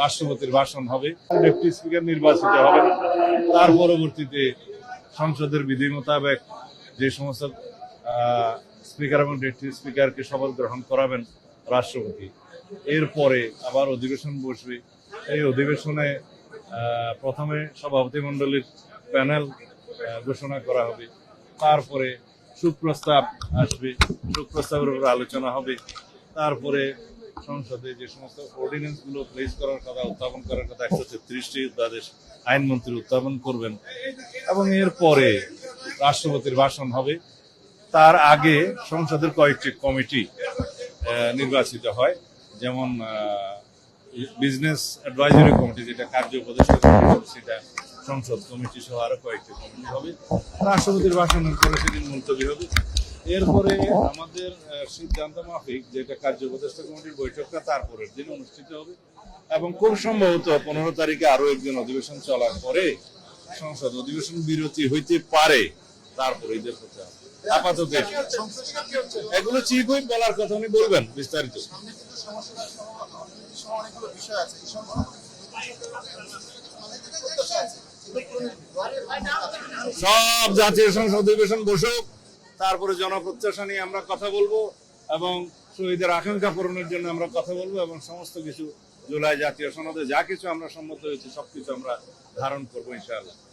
রাষ্ট্রপতির ভাষণ হবে, ডেপুটি স্পিকার নির্বাচিত হবেন। তার পরবর্তীতে সংসদের বিধি মোতাবেক যে সমস্ত স্পিকার এবং ডেপুটি স্পিকারকে শপথ গ্রহণ করাবেন রাষ্ট্রপতি, এরপরে আবার অধিবেশন বসবে। এই অধিবেশনে প্রথমে সভাপতি মণ্ডলীর প্যানেল ঘোষণা করা হবে, তারপরে সুপ্রস্তাব আসবে, সুপ্রস্তাবের উপর আলোচনা হবে, তারপরে সংসদে যে সমস্ত অর্ডিন্যান্স গুলো প্লেস করার কথা, উত্থাপন করার কথা 133টি অধ্যাদেশ আইনমন্ত্রী উত্থাপন করবেন এবং এরপরে রাষ্ট্রপতির ভাষণ হবে। তার আগে সংসদের কয়েকটি কমিটি নির্বাচিত হয়, যেমন বিজনেস অ্যাডভাইজরি কমিটি, যেটা কার্য উপদেষ্টা কমিটি, সেটা সংসদ কমিটি সহ আরো কয়েকটি কমিটি হবে। রাষ্ট্রপতির ভাষণের পরে সেদিন মুলতবি হবে। এরপরে আমাদের সিদ্ধান্ত মাফিক যেটা কার্য উপদেষ্টা কমিটির বৈঠকটা তারপরের দিন অনুষ্ঠিত হবে এবং খুব সম্ভবত 15 তারিখে আরো একদিন অধিবেশন চলার পরে সংসদ অধিবেশন বিরতি হইতে পারে, তারপরে ঈদের প্রতি আপাতত এগুলো চিফ হুইপ বলার কথা উনি বলবেন বিস্তারিত। সব জাতীয় সংসদ অধিবেশন বসুক, তারপরে জনপ্রত্যাশা নিয়ে আমরা কথা বলবো এবং শহীদের আকাঙ্ক্ষা পূরণের জন্য আমরা কথা বলবো এবং সমস্ত কিছু জুলাই জাতীয় সনদে যা কিছু আমরা সম্মত হয়েছি সবকিছু আমরা ধারণ করবো ইনশাআল্লাহ।